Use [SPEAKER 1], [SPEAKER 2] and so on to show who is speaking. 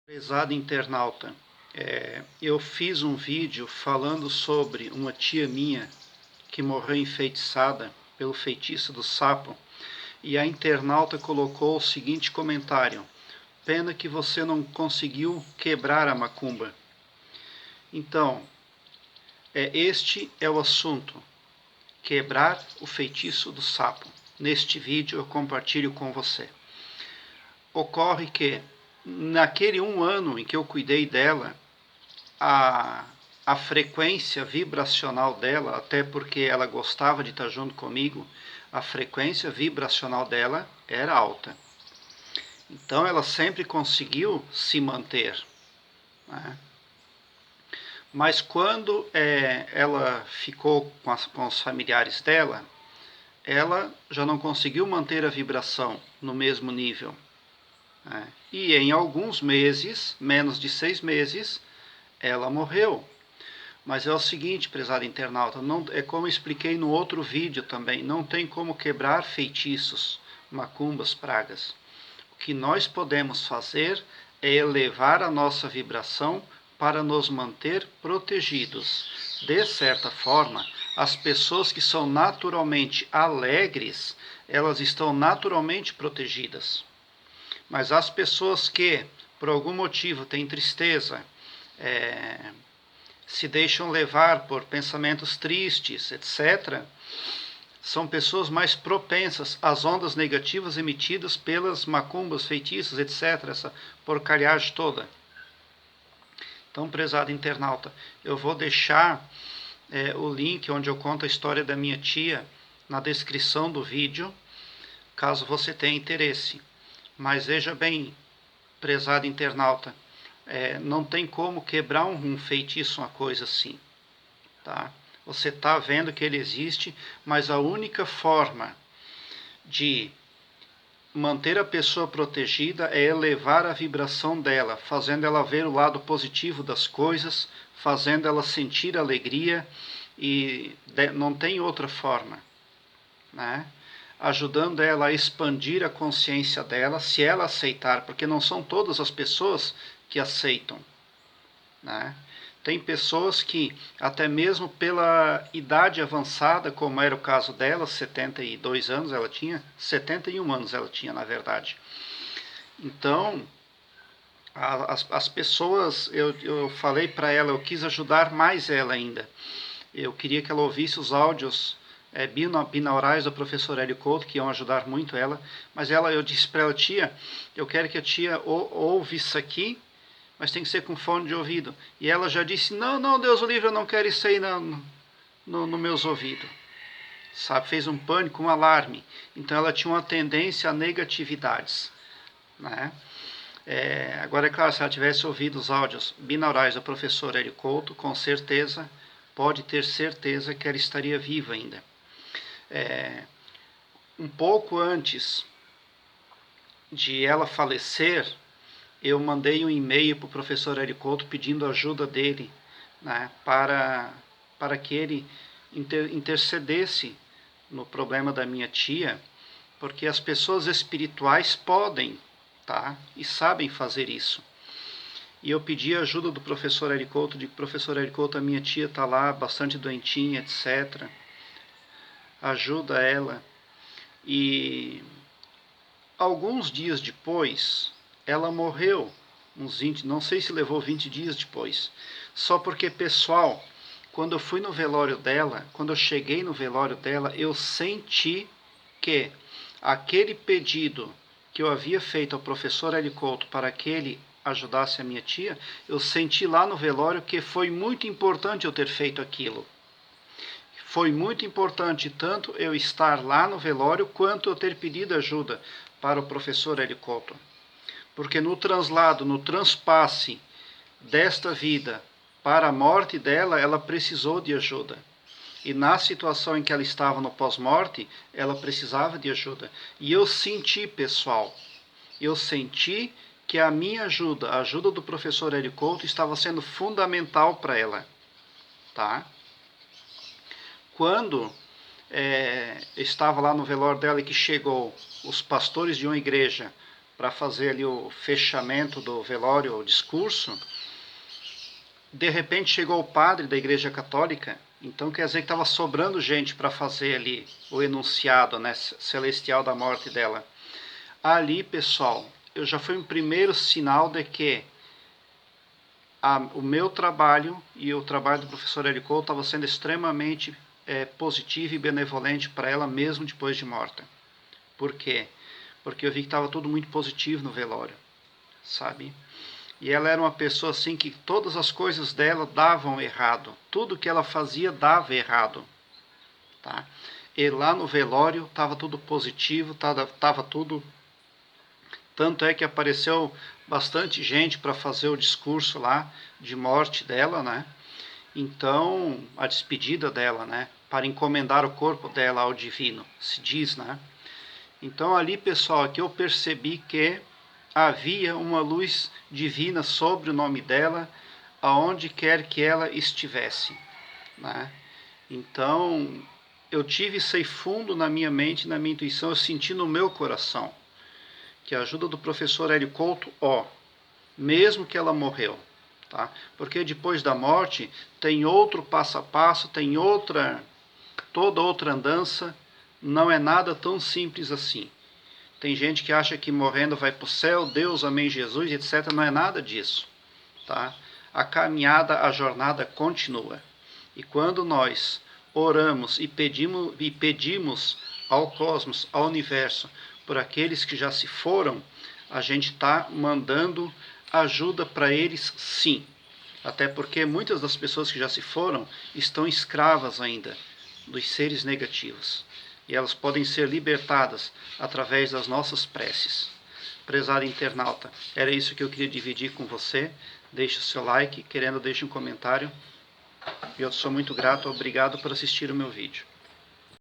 [SPEAKER 1] Prezado internauta, eu fiz um vídeo falando sobre uma tia minha que morreu enfeitiçada pelo feitiço do sapo, e a internauta colocou o seguinte comentário: pena que você não conseguiu quebrar a macumba. Então, este é o assunto: quebrar o feitiço do sapo. Neste vídeo eu compartilho com você. Ocorre que naquele 1 ano em que eu cuidei dela, a frequência vibracional dela, até porque ela gostava de estar junto comigo, a frequência vibracional dela era alta. Então ela sempre conseguiu se manter, né? Mas quando ela ficou com os familiares dela, ela já não conseguiu manter a vibração no mesmo nível, né? E em alguns meses, menos de 6 meses, ela morreu. Mas é o seguinte, prezado internauta, não, é como eu expliquei no outro vídeo também, não tem como quebrar feitiços, macumbas, pragas. O que nós podemos fazer é elevar a nossa vibração para nos manter protegidos. De certa forma, as pessoas que são naturalmente alegres, elas estão naturalmente protegidas. Mas as pessoas que, por algum motivo, têm tristeza, se deixam levar por pensamentos tristes, etc., são pessoas mais propensas às ondas negativas emitidas pelas macumbas, feitiços, etc., essa porcariagem toda. Então, prezado internauta, eu vou deixar o link onde eu conto a história da minha tia na descrição do vídeo, caso você tenha interesse. Mas veja bem, prezado internauta, não tem como quebrar um feitiço, uma coisa assim, tá? Você está vendo que ele existe, mas a única forma de manter a pessoa protegida é elevar a vibração dela, fazendo ela ver o lado positivo das coisas, fazendo ela sentir alegria, e não tem outra forma, né? Ajudando ela a expandir a consciência dela, se ela aceitar, porque não são todas as pessoas que aceitam, né? Tem pessoas que, até mesmo pela idade avançada, como era o caso dela, 72 anos ela tinha, 71 anos ela tinha, na verdade. Então, as pessoas, eu falei para ela, eu quis ajudar mais ela ainda. Eu queria que ela ouvisse os áudios binaurais do professor Hélio Couto, que iam ajudar muito ela, mas eu disse para ela: tia, eu quero que a tia ouve isso aqui, mas tem que ser com fone de ouvido. E ela já disse: não, Deus o livre, eu não quero isso aí no meus ouvidos. Sabe, fez um pânico, um alarme. Então ela tinha uma tendência a negatividades, né? Agora, é claro, se ela tivesse ouvido os áudios binaurais do professor Hélio Couto, com certeza, pode ter certeza que ela estaria viva ainda. Um pouco antes de ela falecer, eu mandei um e-mail para o professor Hélio Couto pedindo ajuda dele, né, para que ele intercedesse no problema da minha tia, porque as pessoas espirituais podem, tá, e sabem fazer isso. E eu pedi a ajuda do professor Hélio Couto, de professor Hélio Couto, a minha tia está lá, bastante doentinha, etc. Ajuda ela. E alguns dias depois, ela morreu, uns 20, não sei se levou 20 dias depois. Só porque, pessoal, quando eu fui no velório dela, quando eu cheguei no velório dela, eu senti que aquele pedido que eu havia feito ao professor Hélio Couto para que ele ajudasse a minha tia, eu senti lá no velório que foi muito importante eu ter feito aquilo. Foi muito importante tanto eu estar lá no velório, quanto eu ter pedido ajuda para o professor Hélio Couto. Porque no translado, no transpasse desta vida para a morte dela, ela precisou de ajuda. E na situação em que ela estava no pós-morte, ela precisava de ajuda. E eu senti, pessoal, eu senti que a minha ajuda, a ajuda do professor Hélio Couto, estava sendo fundamental para ela, tá? Quando estava lá no velório dela e que chegou os pastores de uma igreja para fazer ali o fechamento do velório, o discurso. De repente chegou o padre da Igreja Católica, então quer dizer que estava sobrando gente para fazer ali o enunciado, né, celestial da morte dela. Ali, pessoal, eu já fui um primeiro sinal de que o meu trabalho e o trabalho do professor Hélio Couto estava sendo extremamente positivo e benevolente para ela mesmo depois de morta. Por quê? Porque eu vi que estava tudo muito positivo no velório, sabe? E ela era uma pessoa assim que todas as coisas dela davam errado. Tudo que ela fazia dava errado. Tá? E lá no velório estava tudo positivo, estava tudo... Tanto é que apareceu bastante gente para fazer o discurso lá de morte dela, né? Então, a despedida dela, né? Para encomendar o corpo dela ao divino, se diz, né? Então ali, pessoal, aqui eu percebi que havia uma luz divina sobre o nome dela, aonde quer que ela estivesse, né? Então, eu tive isso aí fundo na minha mente, na minha intuição, eu senti no meu coração, que a ajuda do professor Hélio Couto, mesmo que ela morreu, tá? Porque depois da morte tem outro passo a passo, tem toda outra andança, não é nada tão simples assim. Tem gente que acha que morrendo vai para o céu, Deus, amém, Jesus, etc. Não é nada disso, tá? A caminhada, a jornada continua. E quando nós oramos e pedimos ao cosmos, ao universo, por aqueles que já se foram, a gente está mandando ajuda para eles, sim. Até porque muitas das pessoas que já se foram estão escravas ainda dos seres negativos. E elas podem ser libertadas através das nossas preces. Prezado internauta, era isso que eu queria dividir com você. Deixe o seu like, querendo deixe um comentário. Eu sou muito grato, obrigado por assistir o meu vídeo.